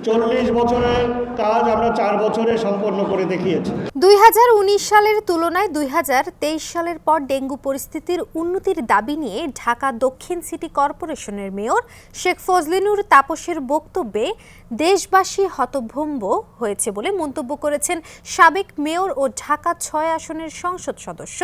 40 বছরের কাজ আমরা 4 বছরে সম্পন্ন করে দেখিয়েছি। 2019 সালের তুলনায় 2023 সালের পর ডেঙ্গু পরিস্থিতির উন্নতির দাবি নিয়ে ঢাকা দক্ষিণ সিটি কর্পোরেশনের মেয়র শেখ ফজলিনুর তাপসের বক্তব্যে দেশবাসী হতভম্ব হয়েছে বলে মন্তব্য করেছেন সাবেক মেয়র ও ঢাকা 6 আসনের সংসদ সদস্য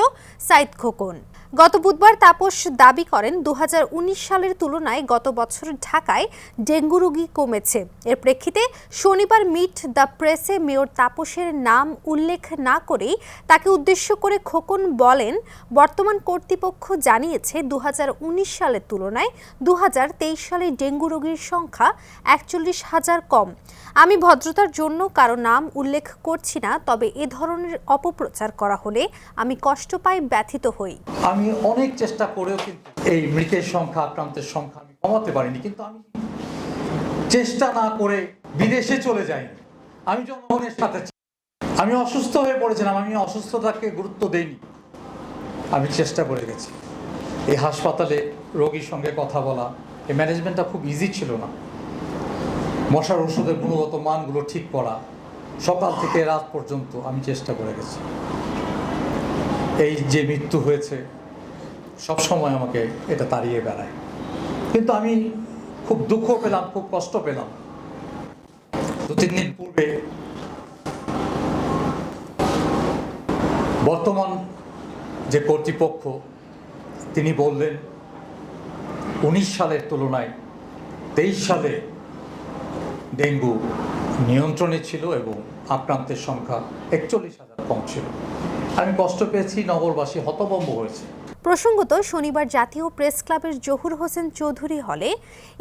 সাইদ খোকন। গত বুধবার তাপস দাবি করেন 2019 সালের তুলনায় গত বছর ঢাকায় ডেঙ্গু রোগী কমেছে। এর প্রেক্ষিতে শনিবার মিট দ্য প্রেসে মেয়র তাপসের নাম উল্লেখ না করেই তাকে উদ্দেশ্য করে খোকন বলেন, বর্তমান কর্তৃপক্ষ জানিয়েছে 2019 সালের তুলনায় 2023 সালে ডেঙ্গু রোগীর সংখ্যা 41,000 কম। আমি ভদ্রতার জন্য কারো নাম উল্লেখ করছি না, তবে এ ধরনের অপপ্রচার করা হলে আমি কষ্ট পাই, ব্যথিত হই। আমি অনেক চেষ্টা করেও কিন্তু এই মৃতের সংখ্যা, আক্রান্তের সংখ্যা আমি কমাতে পারিনি, কিন্তু আমি চেষ্টা না করে বিদেশে চলে যাইনি। আমি জনগণের সাথে, আমি অসুস্থ হয়ে পড়েছিলাম, আমি অসুস্থতাকে গুরুত্ব দেইনি, আমি চেষ্টা করে গেছি। এই হাসপাতালে রোগীর সঙ্গে কথা বলা, এই ম্যানেজমেন্টটা খুব ইজি ছিল না। মশার ওষুধের গুণগত মানগুলো ঠিক করা, সকাল থেকে রাত পর্যন্ত আমি চেষ্টা করে গেছি। এই যে মৃত্যু হয়েছে সব সময় আমাকে এটা তাড়িয়ে বেড়ায়, কিন্তু আমি খুব দুঃখ পেলাম, খুব কষ্ট পেলাম। 2-3 দিন পূর্বে বর্তমান যে কর্তৃপক্ষ তিনি বললেন 19 সালের তুলনায় 23 সালে ডেঙ্গু নিয়ন্ত্রণে ছিল এবং আক্রান্তের সংখ্যা 41,000 কম ছিল। আমি কষ্ট পেয়েছি, নগরবাসী হতভম্ব হয়েছে। প্রসঙ্গত, শনিবার জাতীয় প্রেস ক্লাবের জহুর হোসেন চৌধুরী হলে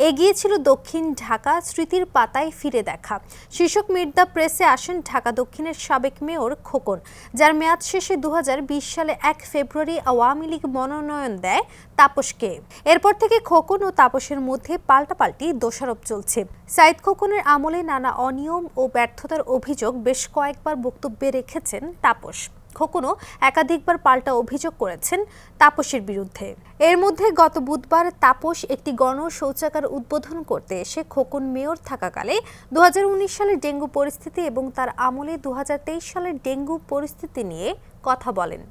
এগিয়েছিল দক্ষিণ ঢাকা স্মৃতির পাতায় ফিরে দেখা শীর্ষক মিট দ্য প্রেসে আসেন ঢাকা দক্ষিণের সাবেক মেয়র খোকন, যার মেয়াদ শেষে 2020 সালে 1 ফেব্রুয়ারি আওয়ামী লীগ মনোনয়ন দেয় তাপসকে। এরপর থেকে খোকন ও তাপসের মধ্যে পাল্টাপাল্টি দোষারোপ চলছে। সাইদ খোকনের আমলে নানা অনিয়ম ও ব্যর্থতার অভিযোগ বেশ কয়েকবার বক্তব্যে রেখেছেন তাপস। খোকনও একাধিকবার পাল্টা অভিযোগ করেছেন তাপসের বিরুদ্ধে। এর মধ্যে গত বুধবার তাপস একটি গণশৌচাগার উদ্বোধন করতে এসে খোকন মেয়র থাকাকালে 2019 সালের ডেঙ্গু পরিস্থিতি এবং তার আমলে 2023 সালের ডেঙ্গু পরিস্থিতি নিয়ে কথা বলেন।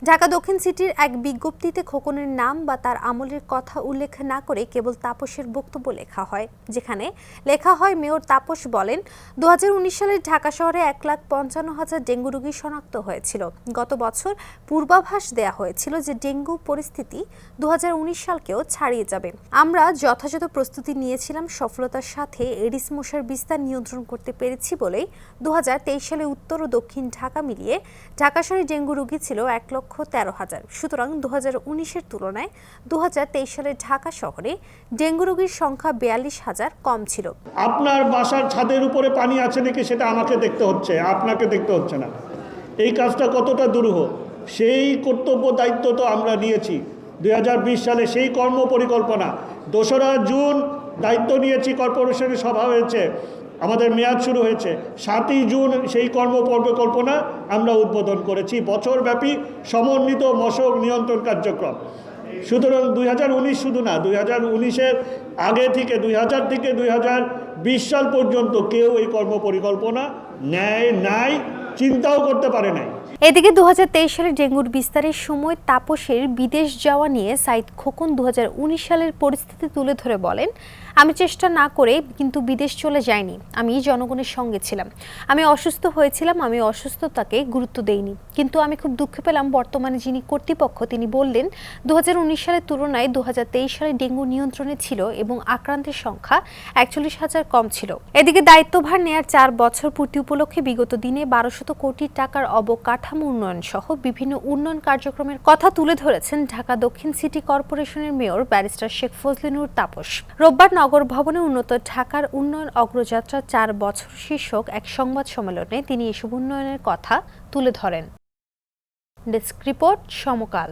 ঢাকা দক্ষিণ সিটির এক বিজ্ঞপ্তিতে খোকনের নাম বা তার আমলের কথা উল্লেখ না করে কেবল তাপসের বক্তব্য লেখা হয়, যেখানে লেখা হয় মেয়র তাপস বলেন 2019 সালে ঢাকা শহরে 1,55,000 ডেঙ্গু রোগী শনাক্ত হয়েছিল। গত বছর পূর্বাভাস দেয়া হয়েছিল যে ডেঙ্গু পরিস্থিতি 2019 সালকেও ছাড়িয়ে যাবে। আমরা যথাযথ প্রস্তুতি নিয়েছিলাম, সফলতার সাথে এডিস মশার বিস্তার নিয়ন্ত্রণ করতে পেরেছি বলেই 2023 সালে উত্তর ও দক্ষিণ ঢাকা মিলিয়ে ঢাকা শহরে ডেঙ্গু রোগী ছিল 1,13,000। সুতরাং 2019-এর তুলনায় 2023 সালে ঢাকা শহরে ডেঙ্গু রোগীর সংখ্যা 42,000 কম ছিল। আপনার বাসার ছাদের উপরে পানি আছে নাকি সেটা আমাকে দেখতে হচ্ছে, আপনাকে দেখতে হচ্ছে না। এই কাজটা কতটা দুরূহ, সেই কর্তব্য দায়িত্ব তো আমরা নিয়েছি। 2020 সালে সেই কর্ম পরিকল্পনা 2রা জুন দায়িত্ব নিয়েছি, কর্পোরেশনের সভা হয়েছে, আমাদের মেয়াদ শুরু হয়েছে। 7ই জুন সেই কর্ম পরিকল্পনা আমরা উদ্বোধন করেছি, বছরব্যাপী সমন্বিত মশক নিয়ন্ত্রণ কার্যক্রম। সুতরাং 2019 শুধু না, 2019-এর আগে থেকে 2000 থেকে 2020 সাল পর্যন্ত কেউ এই কর্ম পরিকল্পনা নেয় নাই, চিন্তাও করতে পারে নাই। এদিকে 2023 সালে ডেঙ্গুর বিস্তারের সময় তাপসের বিদেশ যাওয়া নিয়ে সাইদ খোকন 2019 সালের পরিস্থিতি তুলে ধরে বলেন, আমি চেষ্টা না করে কিন্তু বিদেশ চলে যাইনি, আমি জনগণের সঙ্গে ছিলাম। আমি অসুস্থ হয়েছিলাম, আমি অসুস্থতাকে গুরুত্ব দেইনি, কিন্তু আমি খুব দুঃখ পেলাম বর্তমানে যিনি কর্তৃপক্ষ তিনি বললেন 2019 সালের তুলনায় 2023 সালে ডেঙ্গু নিয়ন্ত্রণে ছিল এবং আক্রান্তের সংখ্যা 41,000 কম ছিল। এদিকে দায়িত্বভার নেয়ার 4 বছর পূর্তি উপলক্ষে বিগত দিনে 1200 কোটি টাকার অবকাঠামো উন্নয়ন সহ বিভিন্ন উন্নয়ন কার্যক্রমের কথা তুলে ধরেছেন ঢাকা দক্ষিণ সিটি কর্পোরেশনের মেয়র ব্যারিস্টার শেখ ফজলিনুর তাপস। রোববার নগর ভবনে উন্নত ঢাকার উন্নয়ন অগ্রযাত্রা 4 বছর শীর্ষক এক সংবাদ সম্মেলনে তিনি এসব উন্নয়নের কথা তুলে ধরেন। ডেস্ক রিপোর্ট, সমকাল।